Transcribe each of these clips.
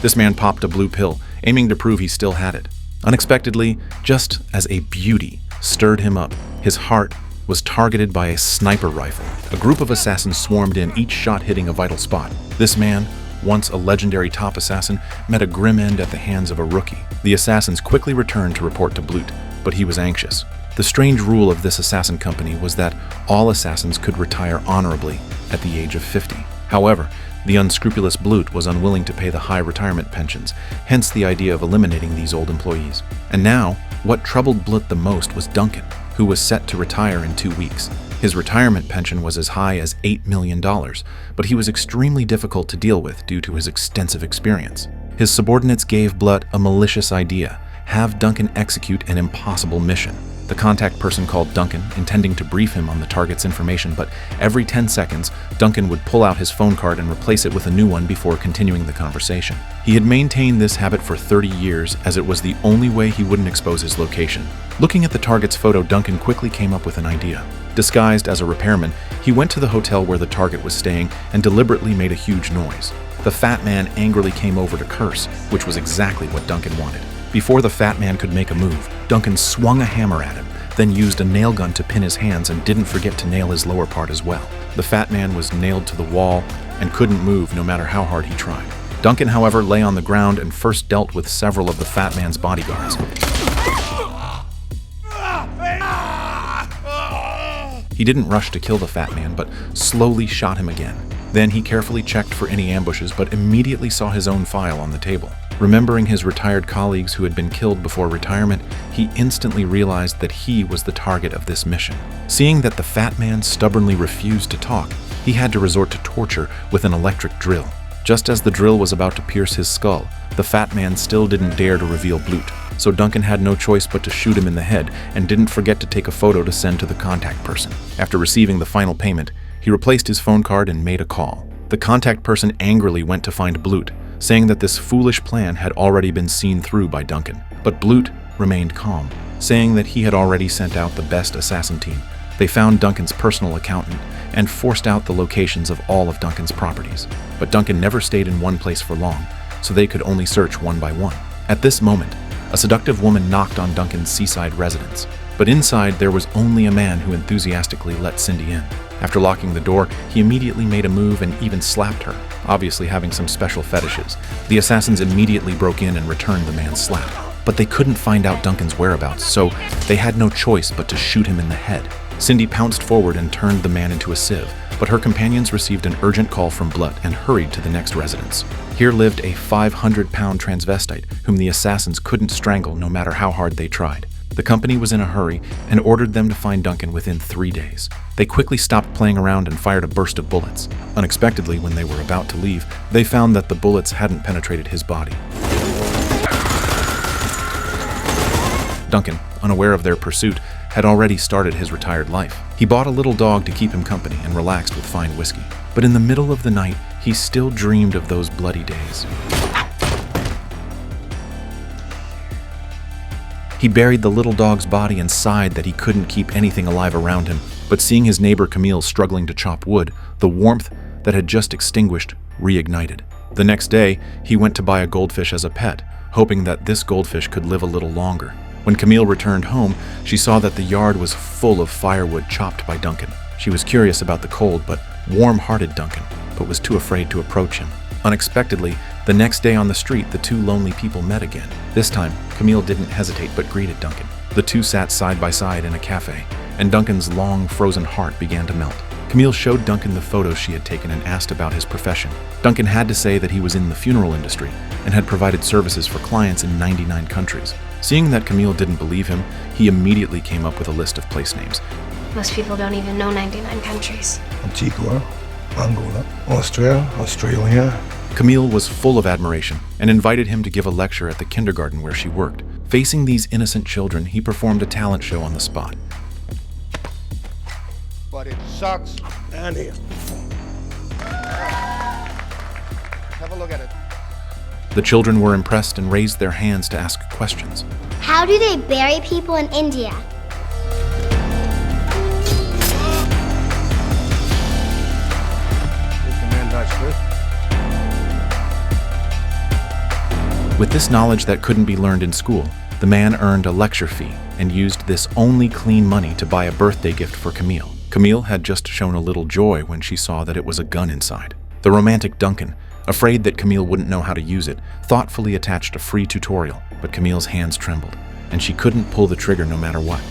This man popped a blue pill, aiming to prove he still had it. Unexpectedly, just as a beauty stirred him up, his heart was targeted by a sniper rifle. A group of assassins swarmed in, each shot hitting a vital spot. This man, once a legendary top assassin, met a grim end at the hands of a rookie. The assassins quickly returned to report to Blut, but he was anxious. The strange rule of this assassin company was that all assassins could retire honorably at the age of 50. However, the unscrupulous Blut was unwilling to pay the high retirement pensions, hence the idea of eliminating these old employees. And now, what troubled Blut the most was Duncan, who was set to retire in 2 weeks. His retirement pension was as high as $8 million, but he was extremely difficult to deal with due to his extensive experience. His subordinates gave Blut a malicious idea: have Duncan execute an impossible mission. The contact person called Duncan, intending to brief him on the target's information, but every 10 seconds, Duncan would pull out his phone card and replace it with a new one before continuing the conversation. He had maintained this habit for 30 years, as it was the only way he wouldn't expose his location. Looking at the target's photo, Duncan quickly came up with an idea. Disguised as a repairman, he went to the hotel where the target was staying and deliberately made a huge noise. The fat man angrily came over to curse, which was exactly what Duncan wanted. Before the fat man could make a move, Duncan swung a hammer at him, then used a nail gun to pin his hands and didn't forget to nail his lower part as well. The fat man was nailed to the wall and couldn't move no matter how hard he tried. Duncan, however, lay on the ground and first dealt with several of the fat man's bodyguards. He didn't rush to kill the fat man, but slowly shot him again. Then he carefully checked for any ambushes, but immediately saw his own file on the table. Remembering his retired colleagues who had been killed before retirement, he instantly realized that he was the target of this mission. Seeing that the fat man stubbornly refused to talk, he had to resort to torture with an electric drill. Just as the drill was about to pierce his skull, the fat man still didn't dare to reveal Blut, so Duncan had no choice but to shoot him in the head and didn't forget to take a photo to send to the contact person. After receiving the final payment, he replaced his phone card and made a call. The contact person angrily went to find Blut, saying that this foolish plan had already been seen through by Duncan. But Blut remained calm, saying that he had already sent out the best assassin team. They found Duncan's personal accountant and forced out the locations of all of Duncan's properties. But Duncan never stayed in one place for long, so they could only search one by one. At this moment, a seductive woman knocked on Duncan's seaside residence, but inside there was only a man who enthusiastically let Cindy in. After locking the door, he immediately made a move and even slapped her, obviously having some special fetishes. The assassins immediately broke in and returned the man's slap. But they couldn't find out Duncan's whereabouts, so they had no choice but to shoot him in the head. Cindy pounced forward and turned the man into a sieve, but her companions received an urgent call from Blut and hurried to the next residence. Here lived a 500-pound transvestite whom the assassins couldn't strangle no matter how hard they tried. The company was in a hurry and ordered them to find Duncan within 3 days. They quickly stopped playing around and fired a burst of bullets. Unexpectedly, when they were about to leave, they found that the bullets hadn't penetrated his body. Duncan, unaware of their pursuit, had already started his retired life. He bought a little dog to keep him company and relaxed with fine whiskey. But in the middle of the night, he still dreamed of those bloody days. He buried the little dog's body and sighed that he couldn't keep anything alive around him. But seeing his neighbor Camille struggling to chop wood, the warmth that had just extinguished reignited. The next day, he went to buy a goldfish as a pet, hoping that this goldfish could live a little longer. When Camille returned home, she saw that the yard was full of firewood chopped by Duncan. She was curious about the cold but warm-hearted Duncan, but was too afraid to approach him. Unexpectedly, the next day on the street, the two lonely people met again. This time, Camille didn't hesitate but greeted Duncan. The two sat side by side in a cafe, and Duncan's long, frozen heart began to melt. Camille showed Duncan the photos she had taken and asked about his profession. Duncan had to say that he was in the funeral industry and had provided services for clients in 99 countries. Seeing that Camille didn't believe him, he immediately came up with a list of place names. Most people don't even know 99 countries. Antigua, Angola, Austria, Australia. Camille was full of admiration and invited him to give a lecture at the kindergarten where she worked. Facing these innocent children, he performed a talent show on the spot. But it sucks. Down here. Have a look at it. The children were impressed and raised their hands to ask questions. How do they bury people in India? If the man dies first. With this knowledge that couldn't be learned in school, the man earned a lecture fee and used this only clean money to buy a birthday gift for Camille. Camille had just shown a little joy when she saw that it was a gun inside. The romantic Duncan, afraid that Camille wouldn't know how to use it, thoughtfully attached a free tutorial, but Camille's hands trembled, and she couldn't pull the trigger no matter what.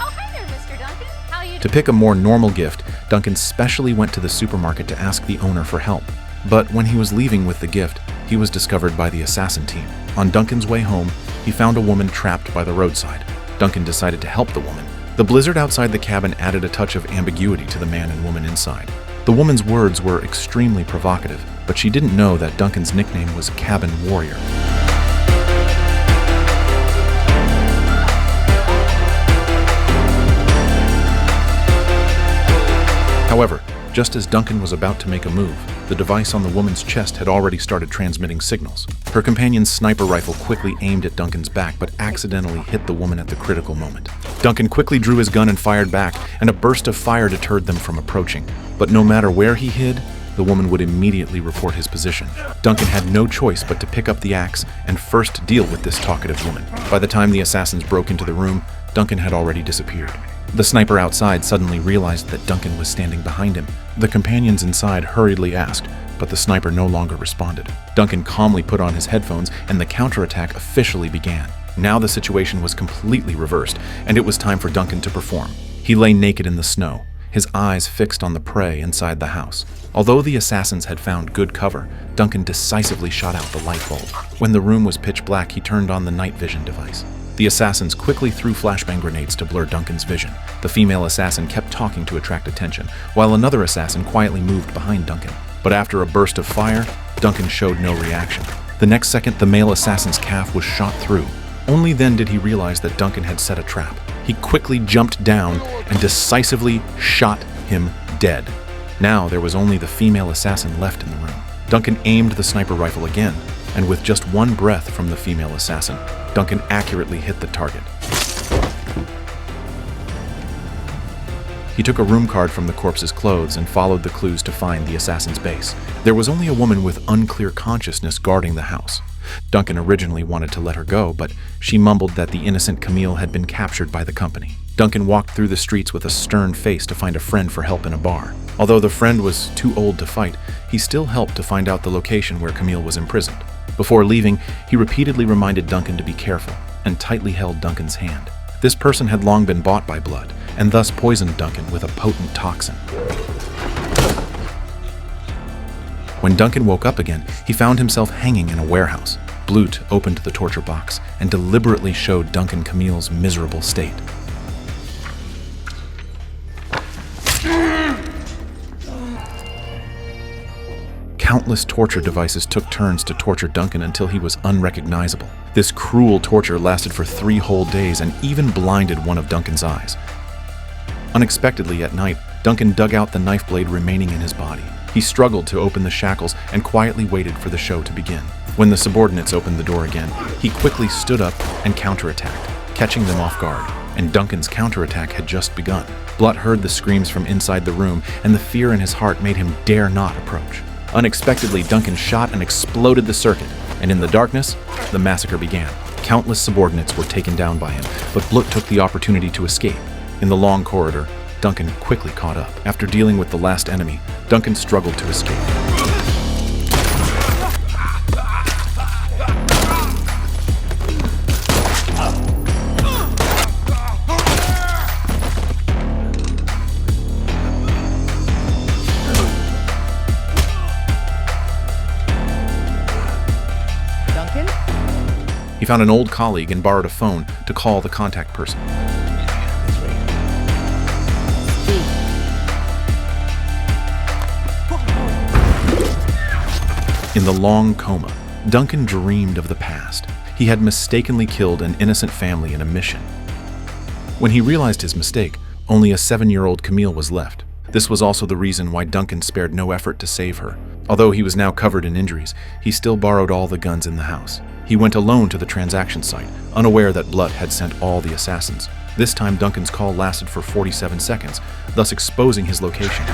Oh, hi there, Mr. Duncan. How are you To pick a more normal gift, Duncan specially went to the supermarket to ask the owner for help. But when he was leaving with the gift, he was discovered by the assassin team. On Duncan's way home, he found a woman trapped by the roadside. Duncan decided to help the woman. The blizzard outside the cabin added a touch of ambiguity to the man and woman inside. The woman's words were extremely provocative, but she didn't know that Duncan's nickname was Cabin Warrior. However, just as Duncan was about to make a move, the device on the woman's chest had already started transmitting signals. Her companion's sniper rifle quickly aimed at Duncan's back, but accidentally hit the woman at the critical moment. Duncan quickly drew his gun and fired back, and a burst of fire deterred them from approaching. But no matter where he hid, the woman would immediately report his position. Duncan had no choice but to pick up the axe and first deal with this talkative woman. By the time the assassins broke into the room, Duncan had already disappeared. The sniper outside suddenly realized that Duncan was standing behind him. The companions inside hurriedly asked, but the sniper no longer responded. Duncan calmly put on his headphones, and the counterattack officially began. Now the situation was completely reversed, and it was time for Duncan to perform. He lay naked in the snow, his eyes fixed on the prey inside the house. Although the assassins had found good cover, Duncan decisively shot out the light bulb. When the room was pitch black, he turned on the night vision device. The assassins quickly threw flashbang grenades to blur Duncan's vision. The female assassin kept talking to attract attention, while another assassin quietly moved behind Duncan. But after a burst of fire, Duncan showed no reaction. The next second, the male assassin's calf was shot through. Only then did he realize that Duncan had set a trap. He quickly jumped down and decisively shot him dead. Now there was only the female assassin left in the room. Duncan aimed the sniper rifle again, and with just one breath from the female assassin, Duncan accurately hit the target. He took a room card from the corpse's clothes and followed the clues to find the assassin's base. There was only a woman with unclear consciousness guarding the house. Duncan originally wanted to let her go, but she mumbled that the innocent Camille had been captured by the company. Duncan walked through the streets with a stern face to find a friend for help in a bar. Although the friend was too old to fight, he still helped to find out the location where Camille was imprisoned. Before leaving, he repeatedly reminded Duncan to be careful and tightly held Duncan's hand. This person had long been bought by blood, and thus poisoned Duncan with a potent toxin. When Duncan woke up again, he found himself hanging in a warehouse. Blut opened the torture box and deliberately showed Duncan Camille's miserable state. Countless torture devices took turns to torture Duncan until he was unrecognizable. This cruel torture lasted for 3 whole days and even blinded one of Duncan's eyes. Unexpectedly at night, Duncan dug out the knife blade remaining in his body. He struggled to open the shackles and quietly waited for the show to begin. When the subordinates opened the door again, he quickly stood up and counterattacked, catching them off guard. And Duncan's counterattack had just begun. Blut heard the screams from inside the room, and the fear in his heart made him dare not approach. Unexpectedly, Duncan shot and exploded the circuit, and in the darkness, the massacre began. Countless subordinates were taken down by him, but Blut took the opportunity to escape. In the long corridor, Duncan quickly caught up. After dealing with the last enemy, Duncan struggled to escape. He found an old colleague and borrowed a phone to call the contact person. In the long coma, Duncan dreamed of the past. He had mistakenly killed an innocent family in a mission. When he realized his mistake, only a 7-year-old Camille was left. This was also the reason why Duncan spared no effort to save her. Although he was now covered in injuries, he still borrowed all the guns in the house. He went alone to the transaction site, unaware that Blut had sent all the assassins. This time, Duncan's call lasted for 47 seconds, thus exposing his location.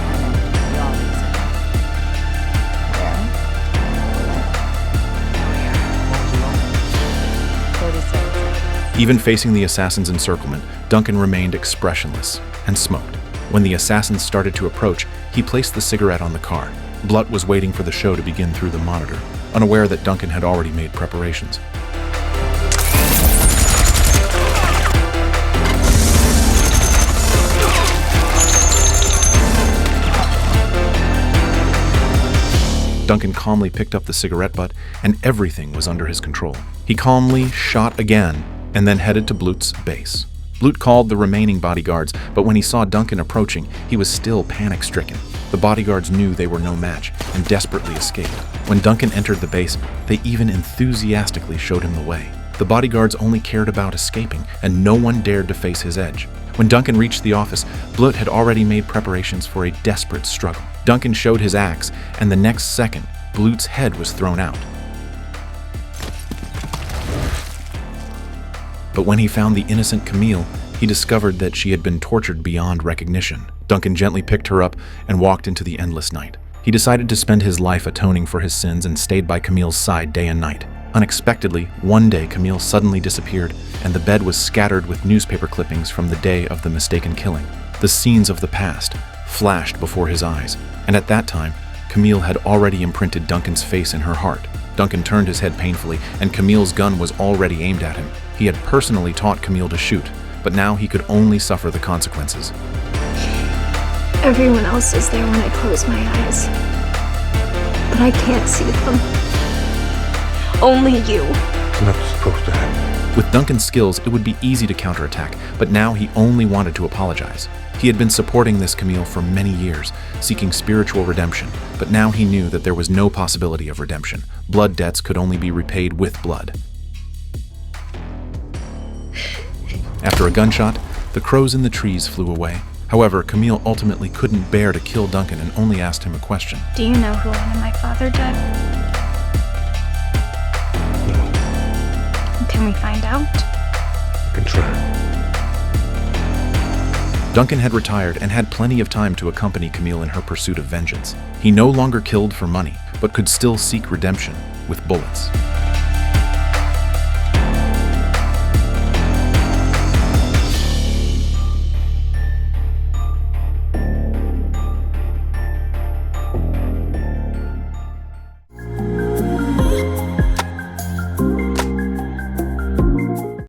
Even facing the assassin's encirclement, Duncan remained expressionless and smoked. When the assassins started to approach, he placed the cigarette on the car. Blutt was waiting for the show to begin through the monitor, unaware that Duncan had already made preparations. Duncan calmly picked up the cigarette butt, and everything was under his control. He calmly shot again, and then headed to Blutt's base. Blutt called the remaining bodyguards, but when he saw Duncan approaching, he was still panic-stricken. The bodyguards knew they were no match and desperately escaped. When Duncan entered the base, they even enthusiastically showed him the way. The bodyguards only cared about escaping, and no one dared to face his edge. When Duncan reached the office, Blutt had already made preparations for a desperate struggle. Duncan showed his axe, and the next second, Blutt's head was thrown out. But when he found the innocent Camille, he discovered that she had been tortured beyond recognition. Duncan gently picked her up and walked into the endless night. He decided to spend his life atoning for his sins and stayed by Camille's side day and night. Unexpectedly, one day Camille suddenly disappeared, and the bed was scattered with newspaper clippings from the day of the mistaken killing. The scenes of the past flashed before his eyes, and at that time, Camille had already imprinted Duncan's face in her heart. Duncan turned his head painfully, and Camille's gun was already aimed at him. He had personally taught Camille to shoot, but now he could only suffer the consequences. Everyone else is there when I close my eyes. But I can't see them. Only you. It's not supposed to happen. With Duncan's skills, it would be easy to counterattack, but now he only wanted to apologize. He had been supporting this Camille for many years, seeking spiritual redemption, but now he knew that there was no possibility of redemption. Blood debts could only be repaid with blood. After a gunshot, the crows in the trees flew away. However, Camille ultimately couldn't bear to kill Duncan and only asked him a question. Do you know who wanted my father dead? Can we find out? I can try. Duncan had retired and had plenty of time to accompany Camille in her pursuit of vengeance. He no longer killed for money, but could still seek redemption with bullets.